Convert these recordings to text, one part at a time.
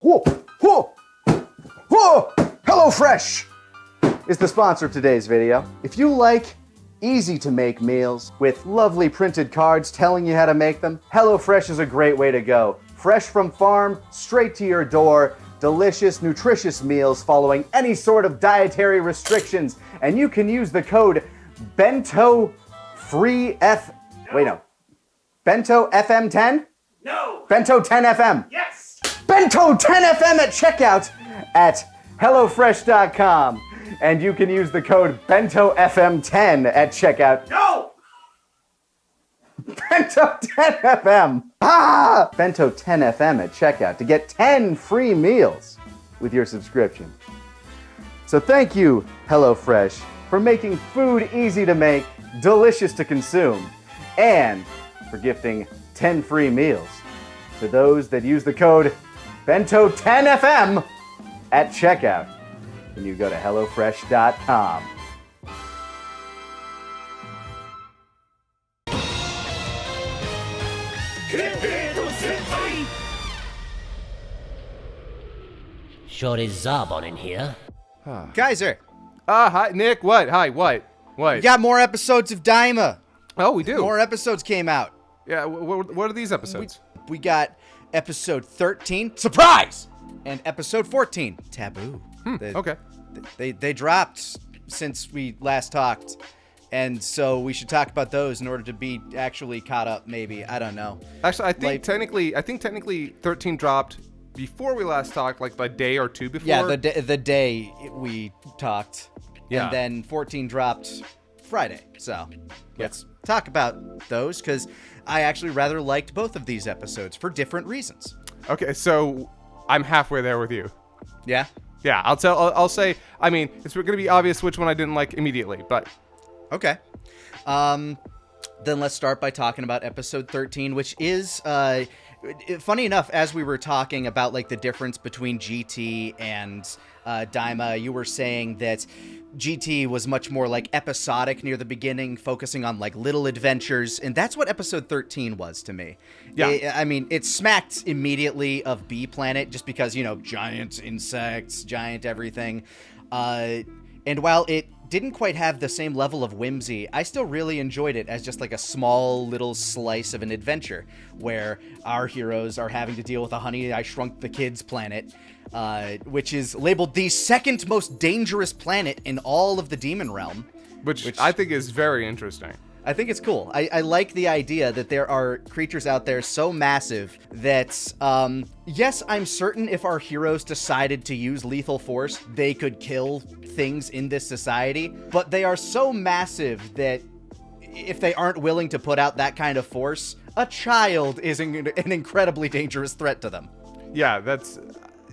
Whoa, whoa, whoa! HelloFresh is the sponsor of today's video. If you like easy-to-make meals with lovely printed cards telling you how to make them, HelloFresh is a great way to go. Fresh from farm, straight to your door, delicious, nutritious meals following any sort of dietary restrictions. And you can use the code BENTOFREEF... Wait, no. BENTOFM10? No! BENTO10FM. Yes! BENTO10FM at checkout at HelloFresh.com. And you can use the code BENTOFM10 at checkout. No! BENTO10FM. BENTO10FM at checkout to get 10 free meals with your subscription. So thank you, HelloFresh, for making food easy to make, delicious to consume, and for gifting 10 free meals to those that use the code BENTO10FM at checkout when you go to HelloFresh.com. Sure is Zarbon in here. Kaiser, Hi, Nick. What? Hi, what? we got more episodes of Daima. Oh, we do? More episodes came out. Yeah, what are these episodes? We got episode 13, surprise! And episode 14, taboo. Okay. They dropped since we last talked. And so we should talk about those in order to be actually caught up, maybe. I don't know. Actually, I think technically 13 dropped before we last talked, like a day or two before. Yeah, the day we talked. Yeah. And then 14 dropped Friday. So let's talk about those, because I actually rather liked both of these episodes for different reasons. Okay, so I'm halfway there with you. Yeah? Yeah, I'll say, I mean, it's going to be obvious which one I didn't like immediately, but... Okay. Then let's start by talking about episode 13, which is, funny enough, as we were talking about, like, the difference between GT and Daima, you were saying that GT was much more, like, episodic near the beginning, focusing on, like, little adventures, and that's what episode 13 was to me. Yeah. I mean, it smacked immediately of B Planet, just because, you know, giant insects, giant everything, and while it didn't quite have the same level of whimsy, I still really enjoyed it as just like a small little slice of an adventure where our heroes are having to deal with a Honey, I Shrunk the Kids planet, which is labeled the second most dangerous planet in all of the Demon Realm. Which I think is very interesting. I think it's cool. I like the idea that there are creatures out there so massive that, yes, I'm certain if our heroes decided to use lethal force, they could kill things in this society, but they are so massive that if they aren't willing to put out that kind of force, a child is an incredibly dangerous threat to them. Yeah, that's...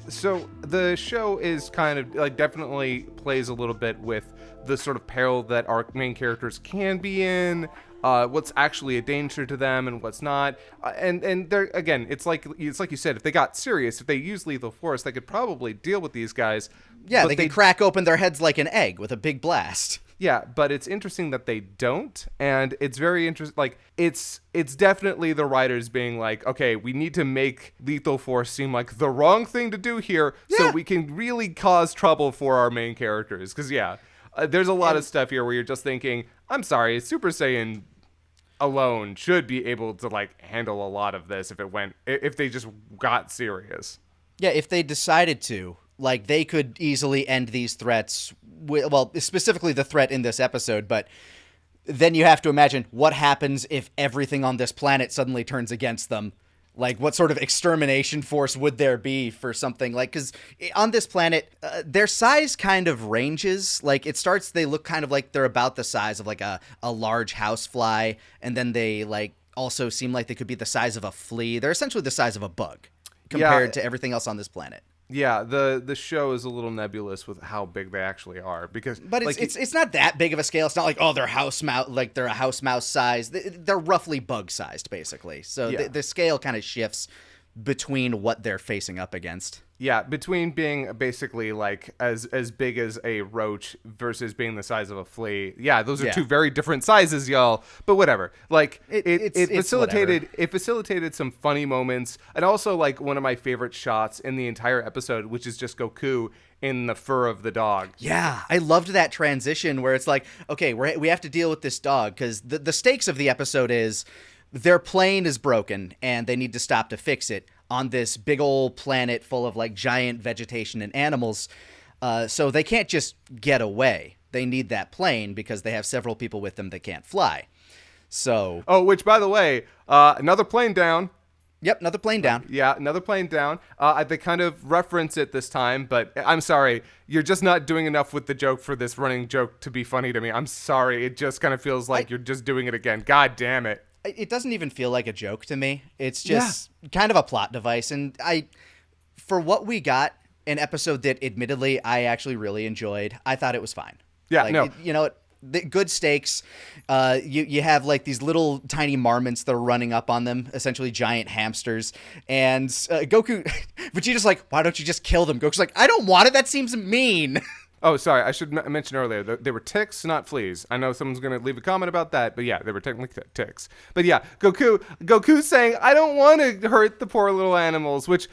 So the show is kind of, like, definitely plays a little bit with the sort of peril that our main characters can be in, what's actually a danger to them and what's not. And they're, again, it's like you said, if they got serious, if they used lethal force, they could probably deal with these guys. Yeah, they could crack open their heads like an egg with a big blast. Yeah, but it's interesting that they don't, and it's very interesting. Like, it's definitely the writers being like, okay, we need to make lethal force seem like the wrong thing to do here, so we can really cause trouble for our main characters. Because there's a lot of stuff here where you're just thinking, I'm sorry, Super Saiyan alone should be able to, like, handle a lot of this if they just got serious. Yeah, if they decided to. Like, they could easily end these threats, well, specifically the threat in this episode, but then you have to imagine what happens if everything on this planet suddenly turns against them. Like, what sort of extermination force would there be for something like, because on this planet, their size kind of ranges. Like, they look kind of like they're about the size of, like, a large housefly, and then they, like, also seem like they could be the size of a flea. They're essentially the size of a bug compared to everything else on this planet. Yeah, the show is a little nebulous with how big they actually are, because it's not that big of a scale. It's not like, oh, they're they're a house mouse size. They're roughly bug sized, basically. So the scale kind of shifts between what they're facing up against. Yeah, between being basically like as big as a roach versus being the size of a flea. Yeah, those are two very different sizes, y'all. But whatever. Like it facilitated some funny moments, and also like one of my favorite shots in the entire episode, which is just Goku in the fur of the dog. Yeah, I loved that transition where it's like, okay, we have to deal with this dog because the stakes of the episode is their plane is broken and they need to stop to fix it on this big old planet full of like giant vegetation and animals. So they can't just get away. They need that plane because they have several people with them that can't fly. So. Oh, which by the way, another plane down. Yep, another plane down. Yeah, another plane down. They kind of reference it this time, but I'm sorry. You're just not doing enough with the joke for this running joke to be funny to me. I'm sorry. It just kind of feels like you're just doing it again. God damn it. It doesn't even feel like a joke to me. It's just kind of a plot device. And for what we got, an episode that admittedly I actually really enjoyed, I thought it was fine. Yeah, like, no. The good stakes. You have like these little tiny marmots that are running up on them, essentially giant hamsters. And Goku, Vegeta's like, why don't you just kill them? Goku's like, I don't want it. That seems mean. Oh, sorry. I should mention earlier, they were ticks, not fleas. I know someone's going to leave a comment about that, but yeah, they were technically ticks. But yeah, Goku's saying, I don't want to hurt the poor little animals, which,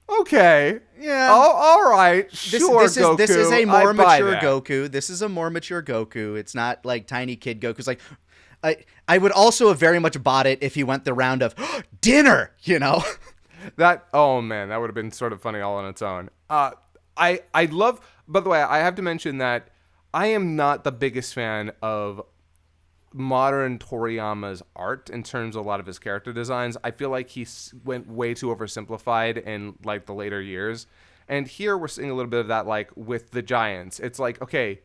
okay. Yeah. All right. Sure, Goku. This is a more mature that. Goku. This is a more mature Goku. It's not like tiny kid Goku's like, I would also have very much bought it if he went the round of dinner, Oh man, that would have been sort of funny all on its own. I love, by the way, I have to mention that I am not the biggest fan of modern Toriyama's art in terms of a lot of his character designs. I feel like he went way too oversimplified in like the later years. And here we're seeing a little bit of that like with the Giants. It's like, okay,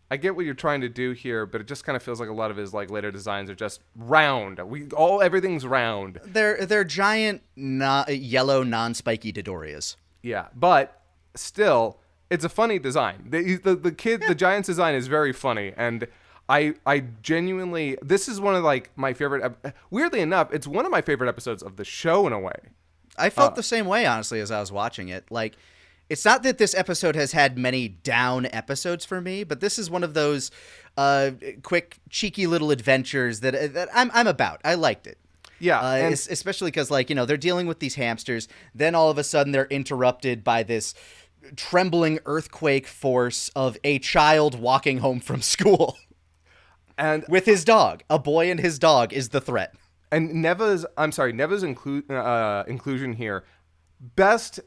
I get what you're trying to do here, but it just kind of feels like a lot of his like later designs are just round. Everything's round. They're giant yellow non-spiky Dodorias. Yeah, but still, it's a funny design. The Giants design is very funny, and I genuinely, this is one of like my favorite. Weirdly enough, it's one of my favorite episodes of the show in a way. I felt the same way, honestly, as I was watching it. Like, it's not that this episode has had many down episodes for me, but this is one of those quick, cheeky little adventures that I'm about. I liked it. Yeah, especially because, like, they're dealing with these hamsters. Then all of a sudden they're interrupted by this trembling earthquake force of a child walking home from school. And with his dog. A boy and his dog is the threat. And Neva's inclusion here, best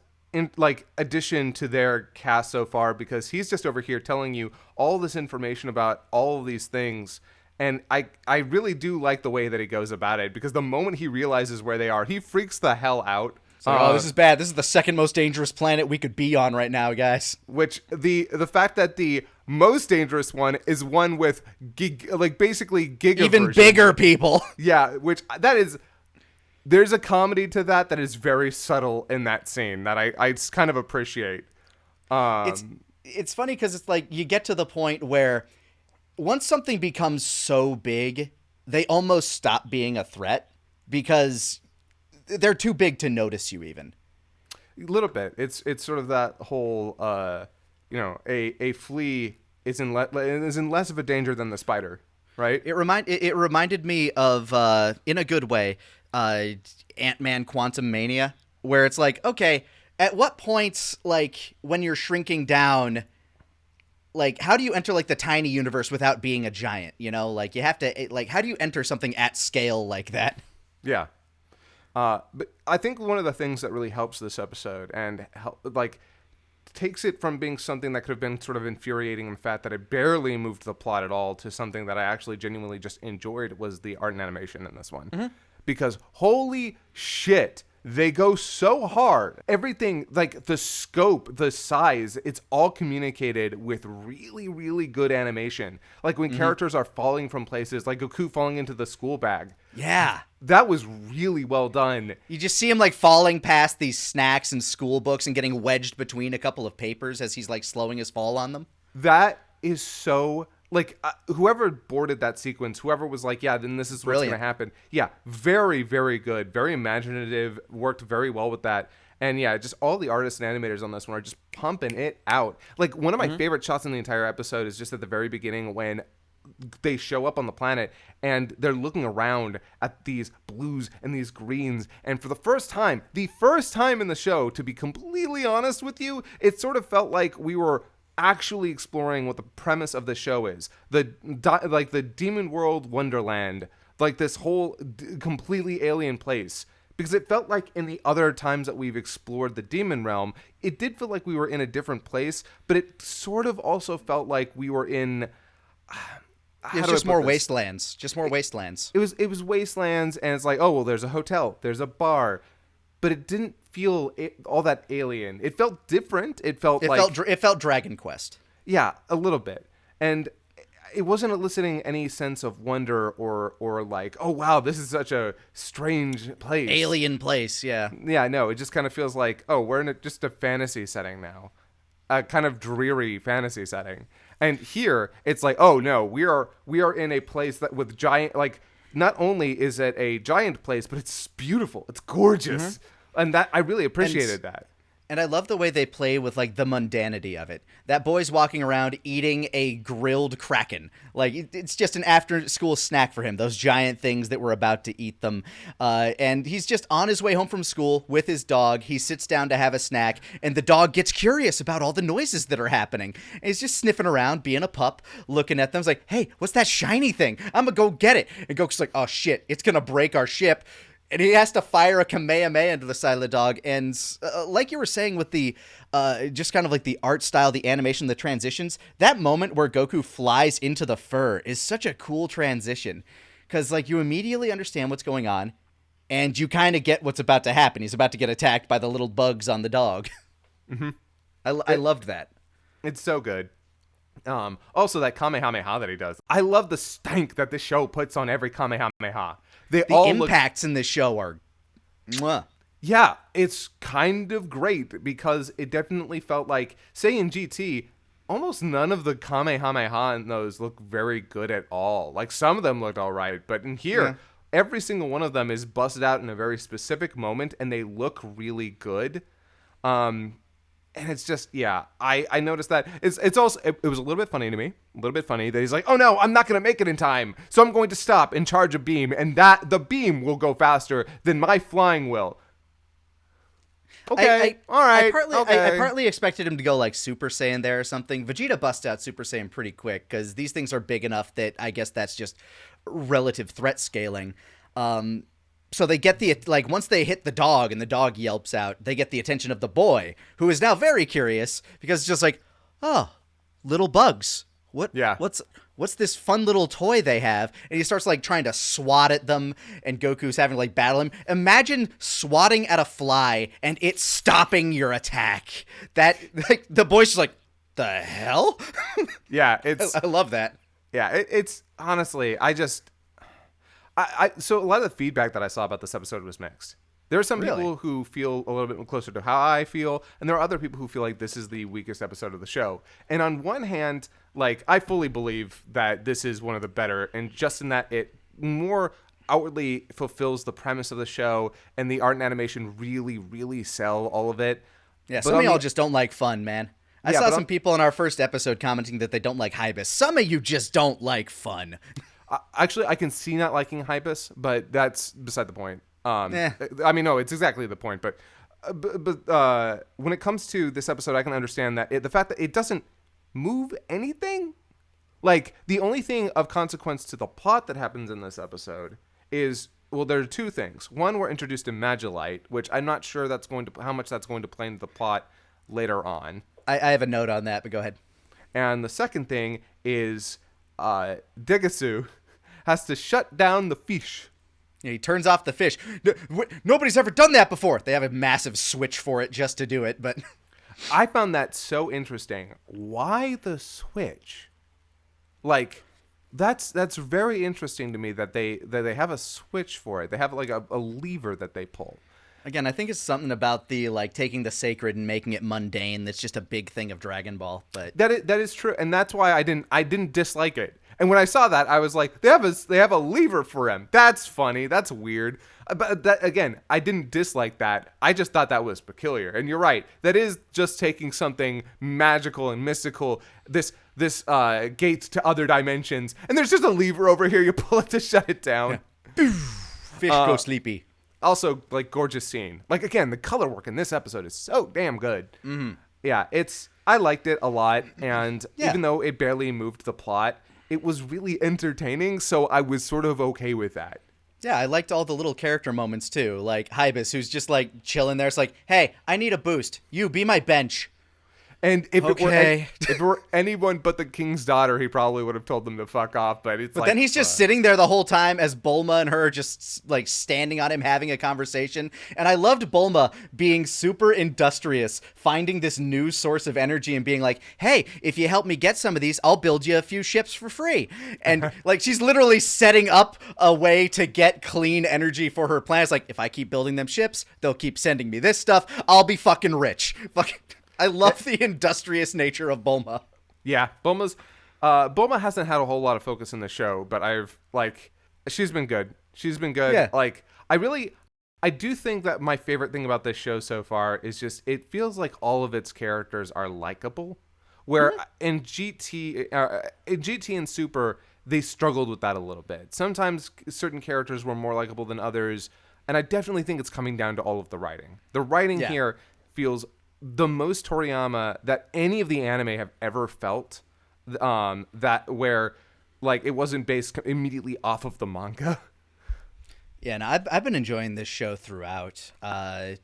addition to their cast so far, because he's just over here telling you all this information about all of these things. And I really do like the way that he goes about it, because the moment he realizes where they are, he freaks the hell out. This is bad. This is the second most dangerous planet we could be on right now, guys. Which the fact that the most dangerous one is one with basically giga even version. Bigger people. Yeah, which that is. There's a comedy to that is very subtle in that scene that I kind of appreciate. It's funny because it's like you get to the point where once something becomes so big, they almost stop being a threat because they're too big to notice you even. A little bit. It's sort of that whole, a flea is in less of a danger than the spider, right? It reminded me of, in a good way, Ant-Man Quantum Mania, where it's like, okay, at what points, like, when you're shrinking down, like, how do you enter, like, the tiny universe without being a giant, Like, you have to, like, how do you enter something at scale like that? Yeah. But I think one of the things that really helps this episode and takes it from being something that could have been sort of infuriating in the fact that it barely moved the plot at all to something that I actually genuinely just enjoyed was the art and animation in this one. Mm-hmm. Because holy shit, they go so hard. Everything, like the scope, the size, it's all communicated with really, really good animation. Like when characters are falling from places, like Goku falling into the school bag. Yeah. That was really well done. You just see him like falling past these snacks and school books and getting wedged between a couple of papers as he's like slowing his fall on them. That is so like whoever boarded that sequence, whoever was like, yeah, then this is what's going to happen. Yeah, very, very good. Very imaginative. Worked very well with that. And yeah, just all the artists and animators on this one are just pumping it out. Like one of my favorite shots in the entire episode is just at the very beginning when they show up on the planet and they're looking around at these blues and these greens. And for the first time in the show, to be completely honest with you, it sort of felt like we were actually exploring what the premise of the show is. Like the Demon World Wonderland, like this whole completely alien place. Because it felt like in the other times that we've explored the demon realm, it did feel like we were in a different place, but it sort of also felt like we were in... It's just more wastelands. Just more wastelands. It was wastelands, and it's like, oh, well, there's a hotel, there's a bar, but it didn't feel all that alien. It felt different. It felt Dragon Quest. Yeah, a little bit. And it wasn't eliciting any sense of wonder or like, oh, wow, this is such a strange place. Alien place, yeah. Yeah, no, it just kind of feels like, oh, we're in just a fantasy setting now. A kind of dreary fantasy setting. And here, it's like, oh, no, we are in a place that with giant, like, not only is it a giant place, but it's beautiful. It's gorgeous. And that I really appreciated that. And I love the way they play with, like, the mundanity of it. That boy's walking around eating a grilled kraken. Like, it's just an after-school snack for him, those giant things that were about to eat them. And he's just on his way home from school with his dog. He sits down to have a snack, and the dog gets curious about all the noises that are happening. And he's just sniffing around, being a pup, looking at them. He's like, hey, what's that shiny thing? I'm gonna go get it. And Goku's like, oh, shit, it's gonna break our ship. And he has to fire a Kamehameha into the side of the dog. And like you were saying with the, just kind of like the art style, the animation, the transitions, that moment where Goku flies into the fur is such a cool transition. Because like you immediately understand what's going on and you kind of get what's about to happen. He's about to get attacked by the little bugs on the dog. I loved that. It's so good. Also that Kamehameha that he does. I love the stank that this show puts on every Kamehameha. The impacts in this show are... Mwah. Yeah, it's kind of great because it definitely felt like, say in GT, almost none of the Kamehameha in those look very good at all. Like some of them looked all right, but in here, every single one of them is busted out in a very specific moment and they look really good. And it's just, yeah, I noticed that. It's also, it was a little bit funny to me. A little bit funny that he's like, oh no, I'm not going to make it in time. So I'm going to stop and charge a beam. And that the beam will go faster than my flying will. Okay, all right. I partly expected him to go like Super Saiyan there or something. Vegeta busts out Super Saiyan pretty quick because these things are big enough that I guess that's just relative threat scaling. So they get once they hit the dog and the dog yelps out, they get the attention of the boy, who is now very curious because it's just like, oh, little bugs. What's this fun little toy they have? And he starts like trying to swat at them and Goku's having to like battle him. Imagine swatting at a fly and it stopping your attack. That like the boy's just like, the hell? Yeah, I love that. Yeah, it's honestly, so a lot of the feedback that I saw about this episode was mixed. There are some people who feel a little bit closer to how I feel, and there are other people who feel like this is the weakest episode of the show. And on one hand, like, I fully believe that this is one of the better, and just in that it more outwardly fulfills the premise of the show, and the art and animation really, really sell all of it. Yeah, some of y'all just don't like fun, man. I saw some people in our first episode commenting that they don't like Hibis. Some of you just don't like fun. Actually, I can see not liking Hypus, but that's beside the point. I mean, no, it's exactly the point. But when it comes to this episode, I can understand that the fact that it doesn't move anything. Like, the only thing of consequence to the plot that happens in this episode is, well, there are two things. One, we're introduced to Magilite, which I'm not sure how much that's going to play into the plot later on. I have a note on that, but go ahead. And the second thing is Degasu has to shut down the fish. Yeah, he turns off the fish. Nobody's ever done that before. They have a massive switch for it just to do it, but... I found that so interesting. Why the switch? Like, that's very interesting to me that they have a switch for it. They have like a lever that they pull. Again, I think it's something about the like taking the sacred and making it mundane that's just a big thing of Dragon Ball. But That is true, and that's why I didn't dislike it. And when I saw that, I was like, they have a lever for him. That's funny. That's weird. But that, again, I didn't dislike that. I just thought that was peculiar. And you're right. That is just taking something magical and mystical. This gates to other dimensions, and there's just a lever over here. You pull it to shut it down. fish go sleepy. Also, like, gorgeous scene. Like, again, the color work in this episode is so damn good. Mm-hmm. Yeah, I liked it a lot, and even though it barely moved the plot, it was really entertaining, so I was sort of okay with that. Yeah, I liked all the little character moments, too. Like, Hybis, who's just, like, chilling there. It's like, hey, I need a boost. You, be my bench. And if it were anyone but the king's daughter, he probably would have told them to fuck off. But then he's just sitting there the whole time as Bulma and her just like standing on him having a conversation. And I loved Bulma being super industrious, finding this new source of energy and being like, hey, if you help me get some of these, I'll build you a few ships for free. And like she's literally setting up a way to get clean energy for her plans. Like, if I keep building them ships, they'll keep sending me this stuff. I'll be fucking rich. I love the industrious nature of Bulma. Yeah, Bulma hasn't had a whole lot of focus in the show, but she's been good. She's been good. Yeah. Like, I do think that my favorite thing about this show so far is just it feels like all of its characters are likable. Where in GT and Super, they struggled with that a little bit. Sometimes certain characters were more likable than others, and I definitely think it's coming down to all of the writing. The writing here feels the most Toriyama that any of the anime have ever felt, that where like it wasn't based immediately off of the manga. Yeah, no, I've been enjoying this show throughout. I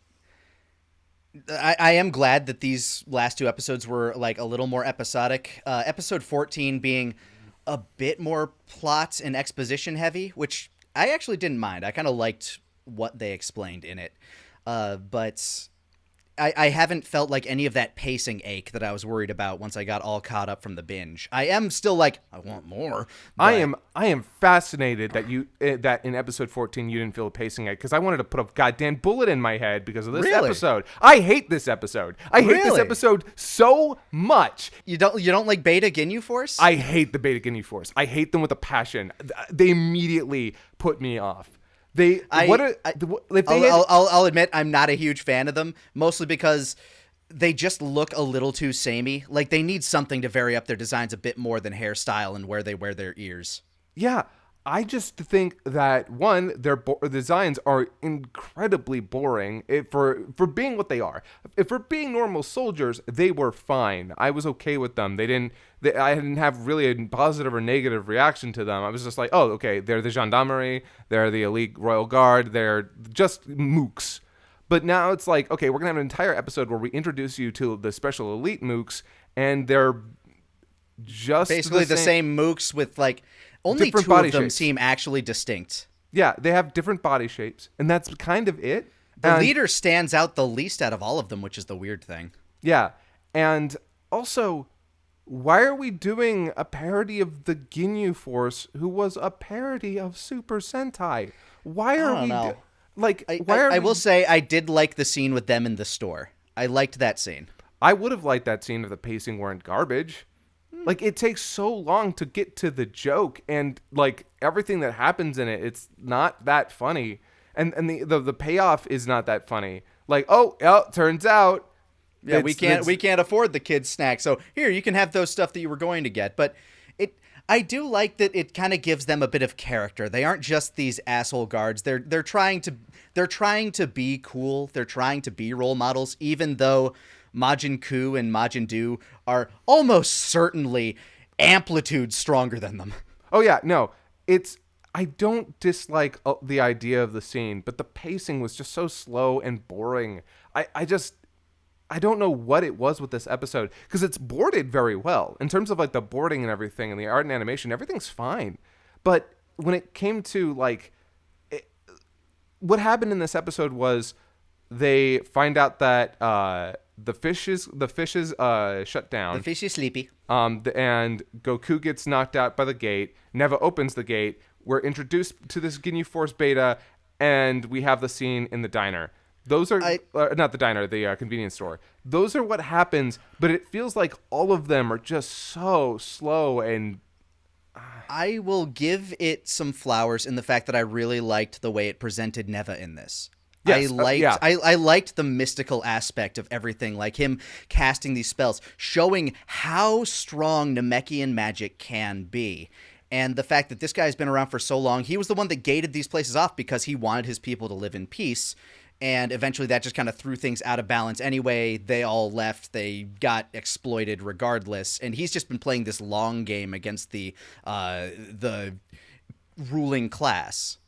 am glad that these last two episodes were like a little more episodic. Episode 14 being a bit more plot and exposition heavy, which I actually didn't mind. I kind of liked what they explained in it, but I haven't felt like any of that pacing ache that I was worried about once I got all caught up from the binge. I am still like, I want more. I am fascinated that in episode 14 you didn't feel a pacing ache, because I wanted to put a goddamn bullet in my head because of this episode. I hate this episode. I hate this episode so much. You don't like Beta Ginyu Force? I hate the Beta Ginyu Force. I hate them with a passion. They immediately put me off. I'll admit I'm not a huge fan of them, mostly because they just look a little too samey. Like, they need something to vary up their designs a bit more than hairstyle and where they wear their ears. Yeah, I just think that, one, their designs are incredibly boring for being what they are. If for being normal soldiers, they were fine. I was okay with them. I didn't have really a positive or negative reaction to them. I was just like, oh, okay, they're the gendarmerie, they're the elite royal guard, they're just mooks. But now it's like, okay, we're going to have an entire episode where we introduce you to the special elite mooks, and they're just basically the same mooks with like only different two of body them shapes. seem actually distinct. Yeah, they have different body shapes, and that's kind of it. The leader stands out the least out of all of them, which is the weird thing. Yeah, and also, why are we doing a parody of the Ginyu Force, who was a parody of Super Sentai? Why are we I will say I did like the scene with them in the store. I liked that scene. I would have liked that scene if the pacing weren't garbage. Like, it takes so long to get to the joke, and like everything that happens in it, it's not that funny, and the payoff is not that funny. Like, turns out, we can't afford the kids' snack, so here you can have those stuff that you were going to get. But I do like that it kind of gives them a bit of character. They aren't just these asshole guards. They're trying to be cool. They're trying to be role models, even though Majin Ku and Majin Du are almost certainly amplitude stronger than them. Oh yeah, no, I don't dislike the idea of the scene, but the pacing was just so slow and boring. I don't know what it was with this episode, because it's boarded very well in terms of like the boarding and everything, and the art and animation, everything's fine. But when it came to like what happened in this episode was they find out that the fish is shut down. The fish is sleepy. And Goku gets knocked out by the gate. Neva opens the gate. We're introduced to this Ginyu Force Beta, and we have the scene in the diner. Those are not the diner, the convenience store. Those are what happens, but it feels like all of them are just so slow. And I will give it some flowers in the fact that I really liked the way it presented Neva in this. Yes, I liked the mystical aspect of everything, like him casting these spells, showing how strong Namekian magic can be. And the fact that this guy's been around for so long, he was the one that gated these places off because he wanted his people to live in peace. And eventually that just kind of threw things out of balance anyway. They all left. They got exploited regardless. And he's just been playing this long game against the ruling class.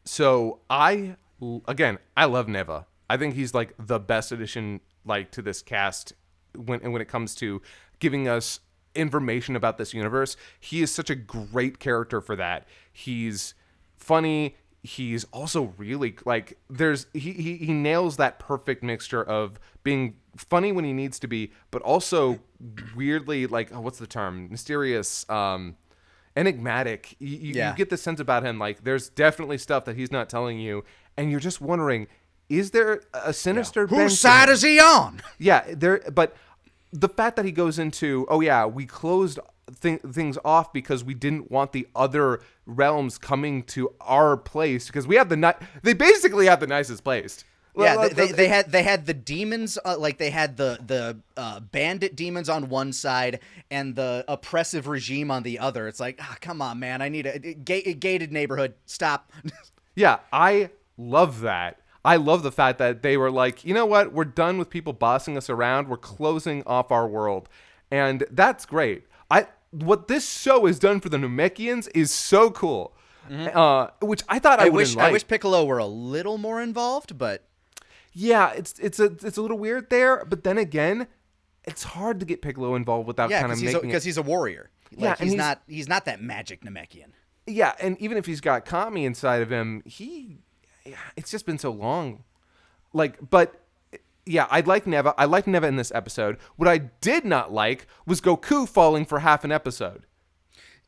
so I love Neva. I think he's like the best addition like to this cast when it comes to giving us information about this universe. He is such a great character for that. He's funny. He's also really like he nails that perfect mixture of being funny when he needs to be, but also weirdly like what's the term? Mysterious, enigmatic. You get the sense about him like there's definitely stuff that he's not telling you, and you're just wondering, is there a sinister bent Whose side is he on? Yeah, but the fact that he goes into, we closed things off because we didn't want the other realms coming to our place because we have they basically have the nicest place. Yeah, they had the demons, like they had the bandit demons on one side and the oppressive regime on the other. It's like, come on, man, I need a gated neighborhood. Stop. Yeah, I love that. I love the fact that they were like, you know what? We're done with people bossing us around. We're closing off our world. And that's great. What this show has done for the Namekians is so cool. Mm-hmm. Which I thought I wish Piccolo were a little more involved, but yeah, it's a little weird there. But then again, it's hard to get Piccolo involved without kind of making because he's a warrior. Like, he's not that magic Namekian. Yeah, and even if he's got Kami inside of him, it's just been so long. I like Neva. I like Neva in this episode. What I did not like was Goku falling for half an episode.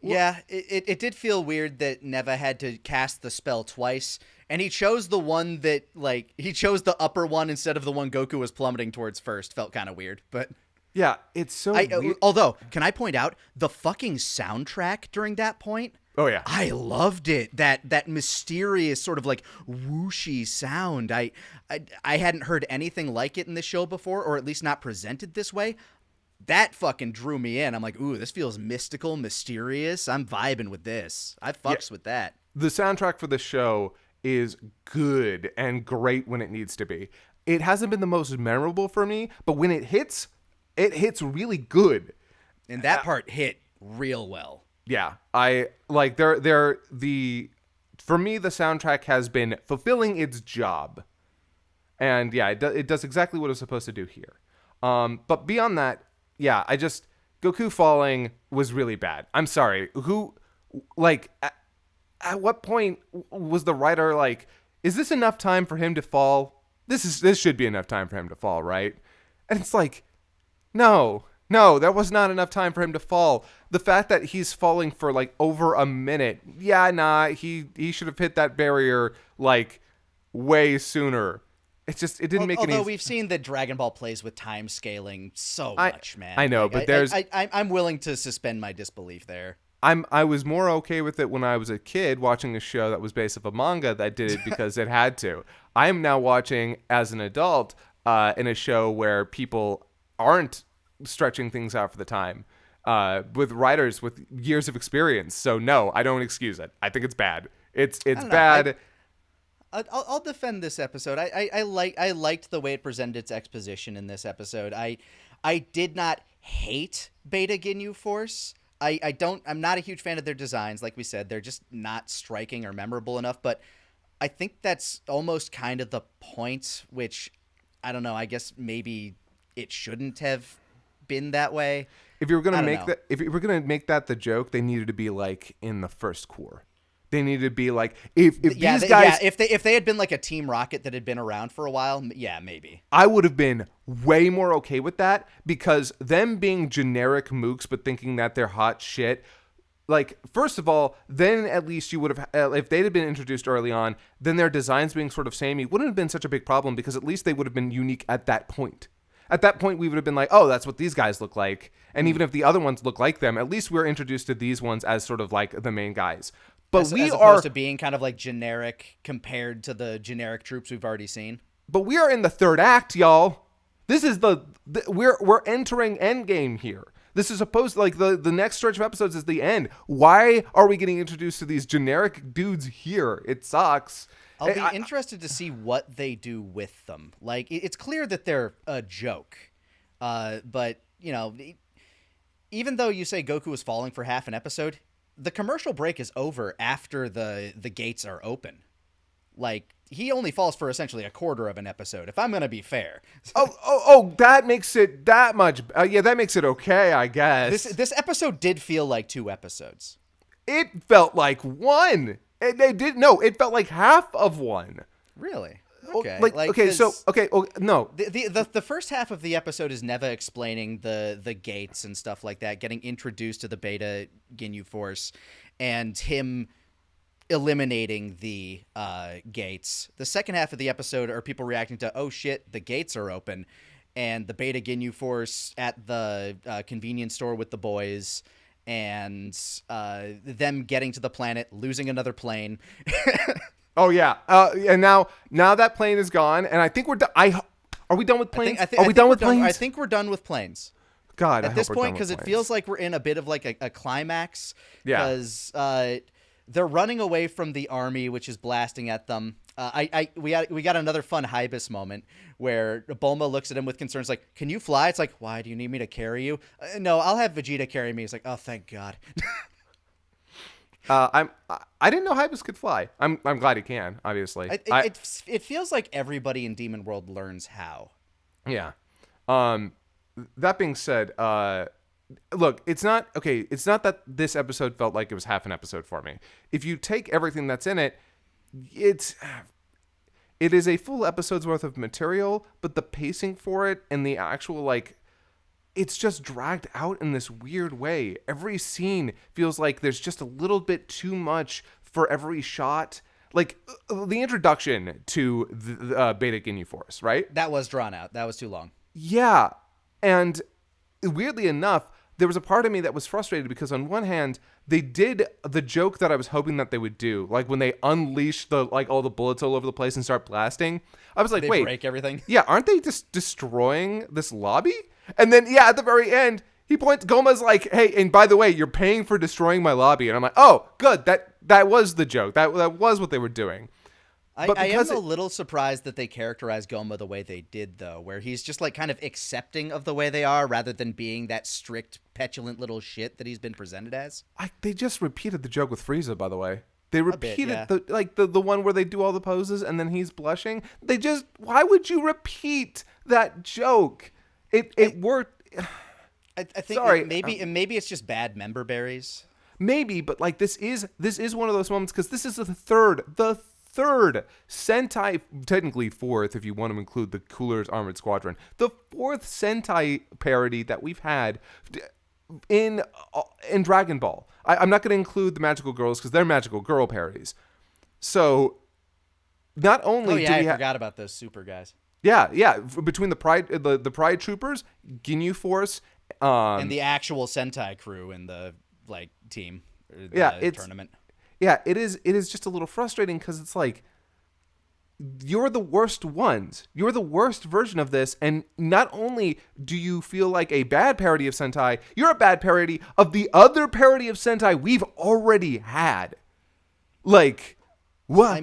Yeah, it did feel weird that Neva had to cast the spell twice, and he chose the one that, like, he chose the upper one instead of the one Goku was plummeting towards first. Felt kind of weird, but yeah, it's so weird. Although, can I point out the fucking soundtrack during that point? Oh yeah, I loved it. That mysterious sort of like whooshy sound. I hadn't heard anything like it in the show before, or at least not presented this way. That fucking drew me in. I'm like, ooh, this feels mystical, mysterious. I'm vibing with this. I fucks with that. The soundtrack for the show is good and great when it needs to be. It hasn't been the most memorable for me, but when it hits really good. And that part hit real well. Yeah, I like for me the soundtrack has been fulfilling its job, and yeah, it does exactly what it's supposed to do here. But beyond that, yeah, Goku falling was really bad. I'm sorry. At what point was the writer like, is this enough time for him to fall? This should be enough time for him to fall, right? And it's like, no, that was not enough time for him to fall. The fact that he's falling for like over a minute, he should have hit that barrier like way sooner. It didn't make any. Although we've seen that Dragon Ball plays with time scaling so much, man. I know, but I'm willing to suspend my disbelief there. I was more okay with it when I was a kid watching a show that was based off a manga that did it because it had to. I am now watching as an adult in a show where people aren't stretching things out for the time with writers with years of experience. So no, I don't excuse it. I think it's bad. It's bad. I'll defend this episode. I liked the way it presented its exposition in this episode. I did not hate Beta Ginyu Force. I'm not a huge fan of their designs. Like we said, they're just not striking or memorable enough, but I think that's almost kind of the point, which I don't know. I guess maybe it shouldn't have been that way. If you were going to make that the joke, they needed to be like in the first core. They needed to be like if they had been like a Team Rocket that had been around for a while, yeah, maybe. I would have been way more okay with that because them being generic mooks but thinking that they're hot shit like, first of all, then at least you would have, if they'd have been introduced early on, then their designs being sort of samey wouldn't have been such a big problem, because at least they would have been unique at that point. At that point, we would have been like, oh, that's what these guys look like. And even if the other ones look like them, at least we're introduced to these ones as sort of like the main guys. But as opposed to being kind of like generic compared to the generic troops we've already seen. But we are in the third act, y'all. This is we're entering Endgame here. This is supposed to, like, the next stretch of episodes is the end. Why are we getting introduced to these generic dudes here? It sucks. I'll be interested to see what they do with them. Like, it's clear that they're a joke. But, you know, even though you say Goku is falling for half an episode, the commercial break is over after the gates are open. Like, he only falls for essentially a quarter of an episode, if I'm going to be fair. Oh, that makes it that much. Yeah, that makes it okay, I guess. This episode did feel like 2 episodes. It felt like one. It felt like half of one. Really? Okay. Okay. No. The first half of the episode is Neva explaining the gates and stuff like that, getting introduced to the Beta Ginyu Force, and him eliminating the gates. The second half of the episode are people reacting to, oh shit, the gates are open, and the Beta Ginyu Force at the convenience store with the boys, and them getting to the planet, losing another plane. Oh yeah, and now that plane is gone, and I think we're done. Are we done with planes? Are we done with planes? I think we're done with planes. God, at this point, because it feels like we're in a bit of like a climax. Yeah. Because they're running away from the army, which is blasting at them. We got another fun Hibis moment where Bulma looks at him with concerns, like, "Can you fly?" It's like, "Why do you need me to carry you?" No, I'll have Vegeta carry me. He's like, "Oh, thank God." I didn't know Hibis could fly. I'm glad he can. Obviously, it feels like everybody in Demon World learns how. Yeah. That being said, look, it's not okay. It's not that this episode felt like it was half an episode for me. If you take everything that's in it, it is a full episode's worth of material, but the pacing for it and the actual, like, it's just dragged out in this weird way. Every scene feels like there's just a little bit too much for every shot. Like, the introduction to the Beta Ginyu Force, right? That was drawn out. That was too long. Yeah. And weirdly enough, there was a part of me that was frustrated because on one hand, they did the joke that I was hoping that they would do. Like when they unleash all the bullets all over the place and start blasting. I was like, they wait. Break everything? Yeah, aren't they just destroying this lobby? And then, yeah, at the very end, Goma's like, hey, and by the way, you're paying for destroying my lobby. And I'm like, oh, good. That was the joke. That was what they were doing. I am a little surprised that they characterized Goma the way they did, though, where he's just like kind of accepting of the way they are rather than being that strict, petulant little shit that he's been presented as. They just repeated the joke with Frieza, by the way. They repeated yeah. the one where they do all the poses and then he's blushing. Why would you repeat that joke? It worked. I think maybe it's just bad member berries. Maybe, but like this is one of those moments because this is the third Sentai, technically fourth if you want to include the Cooler's Armored Squadron, the fourth Sentai parody that we've had in Dragon Ball. I'm not going to include the Magical Girls because they're Magical Girl parodies. So not only I forgot about those super guys. Yeah, between the Pride Troopers, Ginyu Force, and the actual Sentai crew in the team, tournament. Yeah, it is just a little frustrating because it's like you're the worst ones. You're the worst version of this, and not only do you feel like a bad parody of Sentai, you're a bad parody of the other parody of Sentai we've already had. Like, what?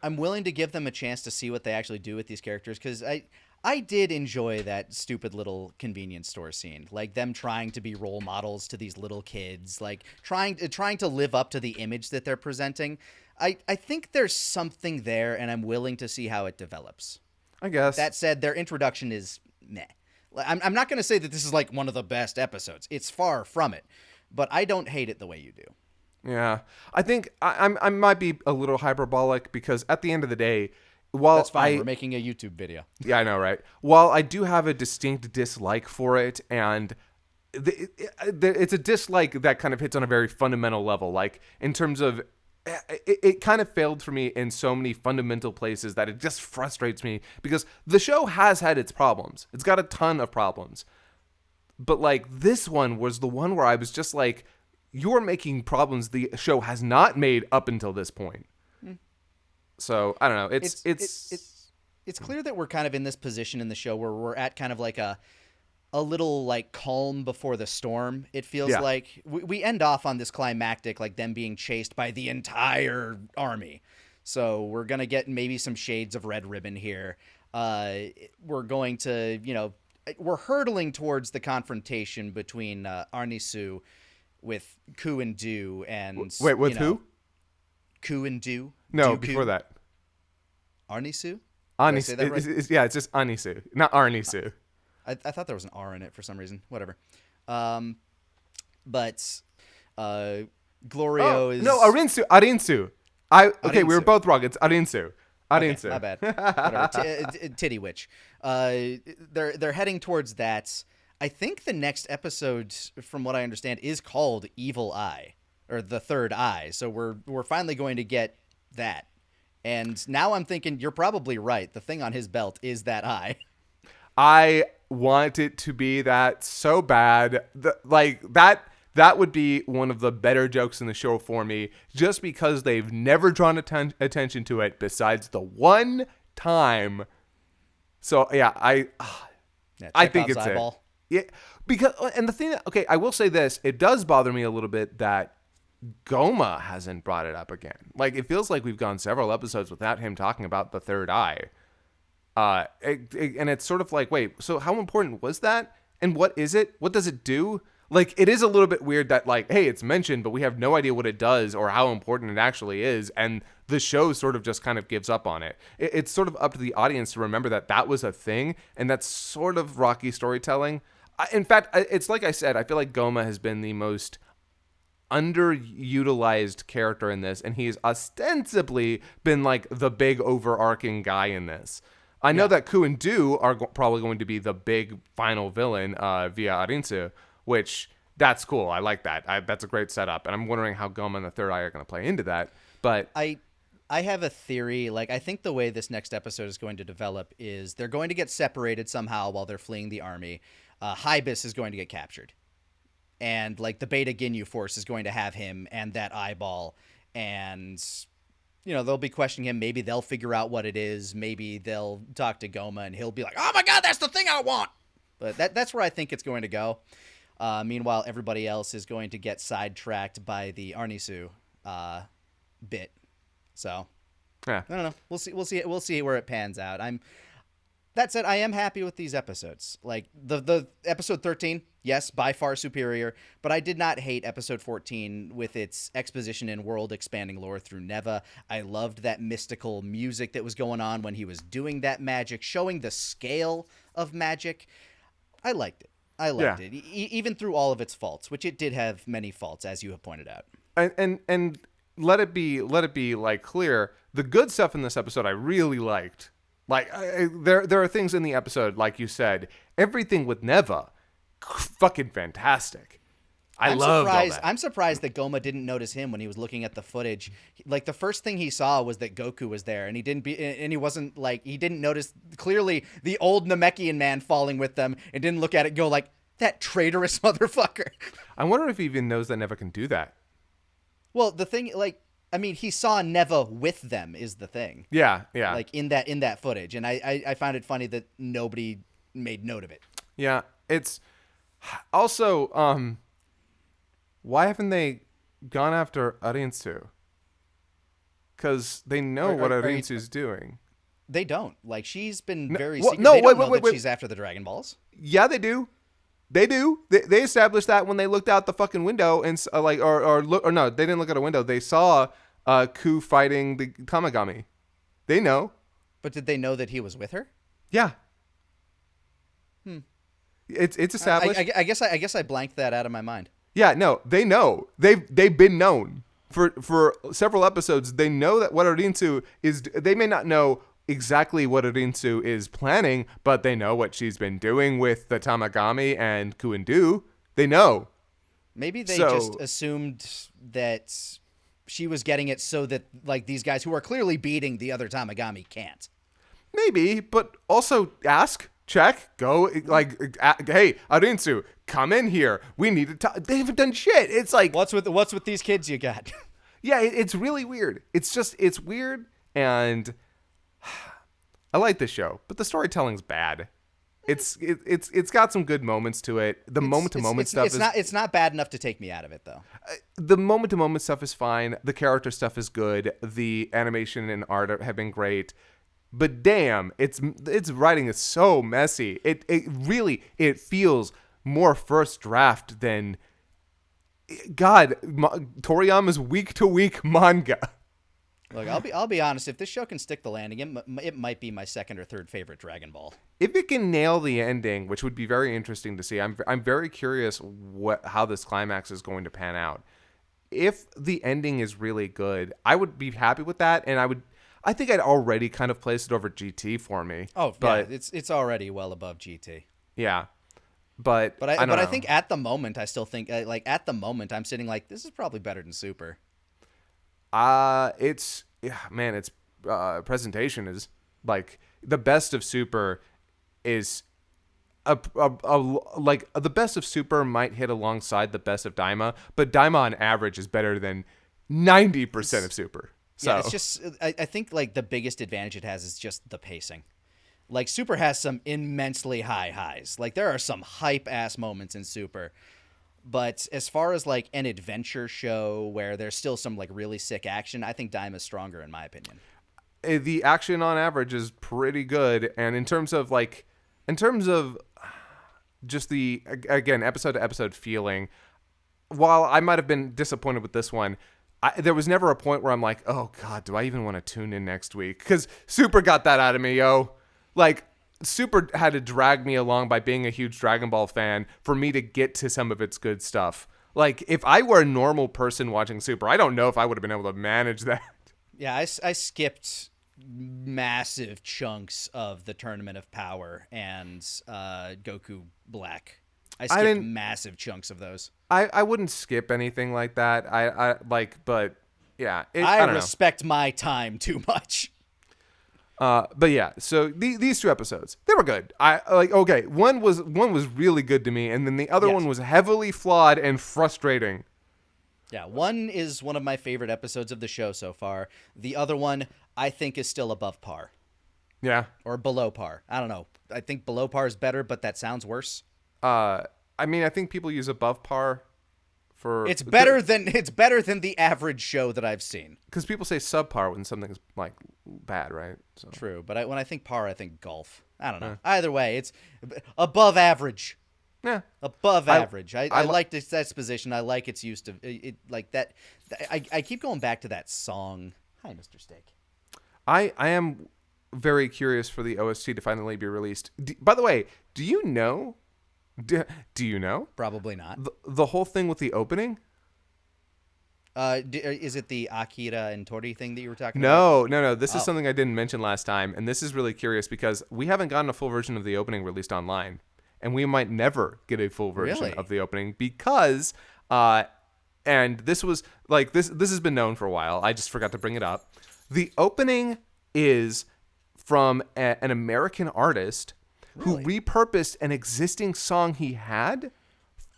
I'm willing to give them a chance to see what they actually do with these characters because I did enjoy that stupid little convenience store scene, like them trying to be role models to these little kids, like trying to live up to the image that they're presenting. I think there's something there, and I'm willing to see how it develops. I guess. That said, their introduction is meh. I'm not going to say that this is like one of the best episodes. It's far from it, but I don't hate it the way you do. Yeah, I think I might be a little hyperbolic because at the end of the day, while that's fine. We're making a YouTube video. Yeah, I know, right? While I do have a distinct dislike for it, and it's a dislike that kind of hits on a very fundamental level, like in terms of it kind of failed for me in so many fundamental places that it just frustrates me, because the show has had its problems. It's got a ton of problems. But like this one was the one where I was just like, you're making problems the show has not made up until this point. So I don't know. It's clear that we're kind of in this position in the show where we're at kind of like a little like calm before the storm. It feels like we end off on this climactic, like them being chased by the entire army. So we're going to get maybe some shades of Red Ribbon here. We're going to, we're hurtling towards the confrontation between Arnisu with Ku and Du and wait, with who? Ku and Du. No, Dooku. before that. Arnisu? Anisu. Right? It's just Anisu, not Arnisu. I thought there was an R in it for some reason. Whatever. But Glorio is... No, Arinsu. Okay, we were Arinsu. both wrong. It's Arinsu. Okay, my bad. Whatever. Titty Witch. They're heading towards that. I think the next episode, from what I understand, is called Evil Eye, or The Third Eye. So we're finally going to get that. And now I'm thinking you're probably right. The thing on his belt is that eye. I want it to be that so bad. That would be one of the better jokes in the show for me, just because they've never drawn attention to it besides the one time. So yeah, I think it's eyeball. it. Yeah, because and the thing, okay, I will say this: it does bother me a little bit that Goma hasn't brought it up again. Like, it feels like we've gone several episodes without him talking about the third eye. And it's sort of like, wait, so how important was that? And what is it? What does it do? Like, it is a little bit weird that, like, hey, it's mentioned, but we have no idea what it does or how important it actually is. And the show sort of just kind of gives up on it. It's sort of up to the audience to remember that that was a thing. And that's sort of rocky storytelling. In fact, it's like I said, I feel like Goma has been the most underutilized character in this, and he's ostensibly been like the big overarching guy in this. I know that Ku and Du are probably going to be the big final villain via Arinsu, which that's cool. I like that. That's a great setup, and I'm wondering how Goma and the Third Eye are going to play into that. But I have a theory. Like, I think the way this next episode is going to develop is they're going to get separated somehow while they're fleeing the army. Hybis is going to get captured. And, like, the Beta Ginyu force is going to have him and that eyeball. And, they'll be questioning him. Maybe they'll figure out what it is. Maybe they'll talk to Goma, and he'll be like, oh, my God, that's the thing I want. But that's where I think it's going to go. Meanwhile, everybody else is going to get sidetracked by the Arnisu bit. So, yeah. I don't know. We'll see where it pans out. That said, I am happy with these episodes. Like, the episode 13, yes, by far superior, but I did not hate episode 14 with its exposition and world-expanding lore through Neva. I loved that mystical music that was going on when he was doing that magic, showing the scale of magic. I liked it. It, even through all of its faults, which it did have many faults, as you have pointed out. And let it be like clear, the good stuff in this episode I really liked. Like, there are things in the episode, like you said, everything with Neva, fucking fantastic. I love all that. I'm surprised that Goma didn't notice him when he was looking at the footage. Like, the first thing he saw was that Goku was there, and he didn't notice clearly the old Namekian man falling with them, and didn't look at it and go like, that traitorous motherfucker. I wonder if he even knows that Neva can do that. Well, the thing, he saw Neva with them is the thing. Yeah. Like, in that footage. And I found it funny that nobody made note of it. Yeah. It's also, why haven't they gone after Arinsu? Because they know what Arinsu's doing. They don't. Like, she's been very secret. They don't know that she's after the Dragon Balls. Yeah, they do. They do. They established that when they looked out the fucking window and no, they didn't look out a window. They saw Ku fighting the Tamagami. They know. But did they know that he was with her? Yeah. It's established. I guess I blanked that out of my mind. Yeah, no, they know. They've been known for several episodes. They know that what Arinsu is. They may not know exactly what Arinsu is planning, but they know what she's been doing with the Tamagami and Ku and Du. They know. Maybe they So- just assumed that she was getting it so that like these guys who are clearly beating the other Tamagami can't. Maybe, but also ask, check, go, like, hey, Arinsu, come in here. We need to talk. They haven't done shit. It's like, What's with these kids you got? yeah, it's really weird. It's weird, and I like this show, but the storytelling's bad. It's got some good moments to it. The moment-to-moment stuff it's not bad enough to take me out of it though. The moment-to-moment stuff is fine. The character stuff is good. The animation and art have been great. But damn, its writing is so messy. It really feels more first draft than God. Toriyama's week-to-week manga. Look, I'll be honest. If this show can stick the landing, it might be my second or third favorite Dragon Ball. If it can nail the ending, which would be very interesting to see, I'm very curious how this climax is going to pan out. If the ending is really good, I would be happy with that, and I think I'd already kind of placed it over GT for me. Oh, but yeah, it's already well above GT. yeah, but I don't know. think at the moment I still think like at the moment I'm sitting like this is probably better than Super. Its presentation is like the best of Super is like the best of Super might hit alongside the best of Daima, but Daima on average is better than 90% of Super. So Yeah, it's just I think like the biggest advantage it has is just the pacing. Like Super has some immensely high highs. Like there are some hype ass moments in Super. But as far as like an adventure show where there's still some like really sick action, I think Daima's stronger in my opinion. the action on average is pretty good, and in terms of just the, again, episode to episode feeling, while I might have been disappointed with this one, there was never a point where I'm like, oh God, do I even want to tune in next week? Because Super got that out of me, yo. Like, Super had to drag me along by being a huge Dragon Ball fan for me to get to some of its good stuff. Like, if I were a normal person watching Super, I don't know if I would have been able to manage that. Yeah, I skipped massive chunks of the Tournament of Power and Goku Black. I skipped massive chunks of those. I wouldn't skip anything like that. But yeah. I don't know. respect my time too much. But yeah, so these two episodes, they were good. Okay, one was really good to me, and then the other Yes. one was heavily flawed and frustrating. Yeah, one is one of my favorite episodes of the show so far. The other one, I think, is still above par. Yeah. Or below par. I don't know. I think below par is better, but that sounds worse. I mean, I think people use above par for... It's better than the average show that I've seen. Because people say subpar when something's, like, bad, right? So. True, but when I think par, I think golf. I don't know. Either way, it's above average. Yeah. Above average. I like this position. I like its use of it like that. I keep going back to that song. Hi, Mr. Steak. I am very curious for the OST to finally be released. By the way, do you know? Do you know? Probably not. The whole thing with the opening? Is it the Akira and Tori thing that you were talking about? No. This is something I didn't mention last time, and this is really curious because we haven't gotten a full version of the opening released online, and we might never get a full version Really? of the opening because, and this was like this has been known for a while. I just forgot to bring it up. The opening is from an American artist who repurposed an existing song he had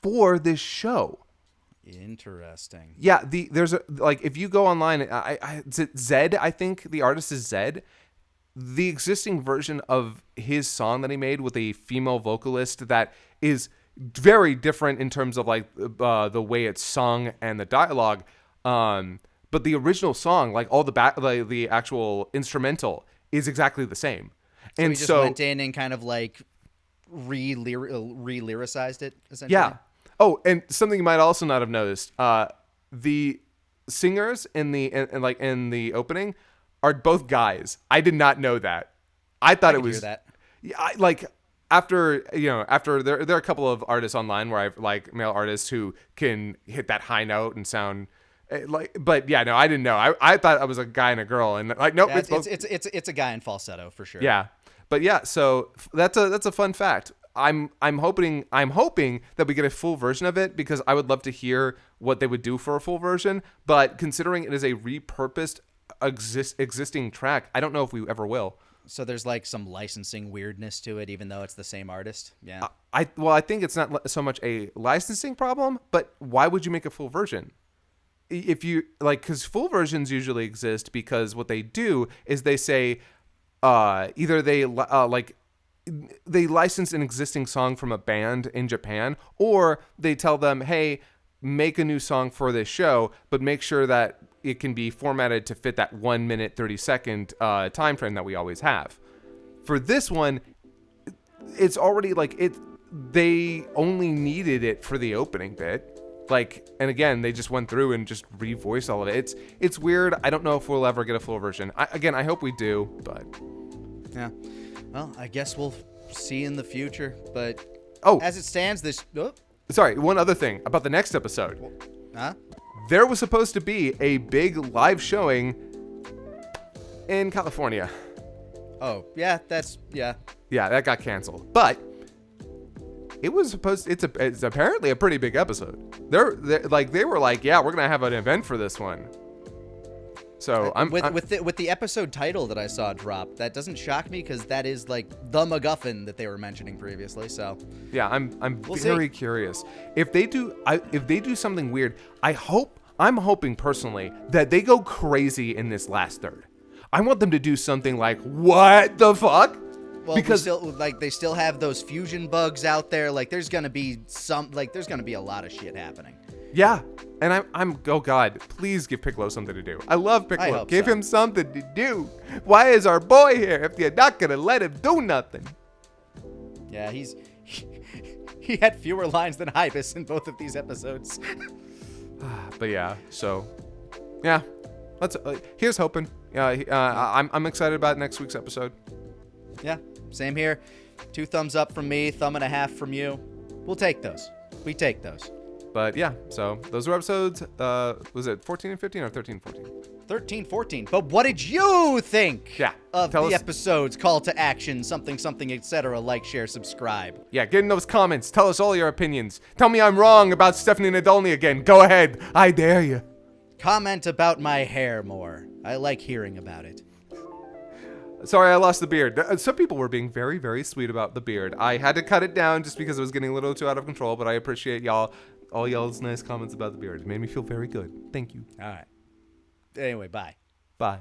for this show. Interesting. Yeah, there's a, like, if you go online, is it Zed? I think the artist is Zed. The existing version of his song that he made with a female vocalist that is very different in terms of like the way it's sung and the dialogue. But the original song, like all the actual instrumental, is exactly the same. And we just went in and kind of like re-lyricized it, essentially. Yeah. Oh, and something you might also not have noticed: the singers in the opening are both guys. I did not know that. I thought I it was hear that. Yeah, after there are a couple of artists online where I've like male artists who can hit that high note and sound but yeah, no, I didn't know. I thought I was a guy and a girl, and like nope, Yeah, it's a guy in falsetto for sure. Yeah, but yeah, so that's a fun fact. I'm hoping that we get a full version of it, because I would love to hear what they would do for a full version. But considering it is a repurposed existing track, I don't know if we ever will. So there's like some licensing weirdness to it, even though it's the same artist. Yeah. I think it's not so much a licensing problem, but why would you make a full version? If you like, because full versions usually exist because what they do is they say either they license an existing song from a band in Japan, or they tell them, hey, make a new song for this show, but make sure that it can be formatted to fit that 1 minute 30-second time frame that we always have. For this one, it's already like it. They only needed it for the opening bit. Like, and again, they just went through and just revoiced all of it. It's weird. I don't know if we'll ever get a full version. I hope we do, but yeah. Well, I guess we'll see in the future. But as it stands, this. Oh. Sorry, one other thing about the next episode. Huh? There was supposed to be a big live showing in California. Oh, yeah, Yeah, that got canceled. But it was supposed. It's apparently a pretty big episode. They were like, yeah, we're gonna have an event for this one. So with the episode title that I saw drop, that doesn't shock me, because that is like the MacGuffin that they were mentioning previously. So yeah, I'm very curious if they do something weird. I'm hoping personally that they go crazy in this last third. I want them to do something like, what the fuck? Well, because they still have those fusion bugs out there. Like there's gonna be a lot of shit happening. Yeah, and I'm oh god, please give Piccolo something to do. I love Piccolo. Give him something to do. Why is our boy here if you're not gonna let him do nothing? Yeah, he had fewer lines than Ibis in both of these episodes. But yeah, so yeah, let's here's hoping. I'm excited about next week's episode. Yeah, same here. 2 thumbs up from me, 1.5 from you. We'll take those. We take those. But yeah, so those were episodes. Was it 14 and 15 or 13 and 14? 13, 14. But what did you think of the episodes? Call to action, something, etc. Like, share, subscribe. Yeah, get in those comments. Tell us all your opinions. Tell me I'm wrong about Stephanie Nadolny again. Go ahead. I dare you. Comment about my hair more. I like hearing about it. Sorry, I lost the beard. Some people were being very, very sweet about the beard. I had to cut it down just because it was getting a little too out of control, but I appreciate all y'all's nice comments about the beard. It made me feel very good. Thank you. All right. Anyway, bye. Bye.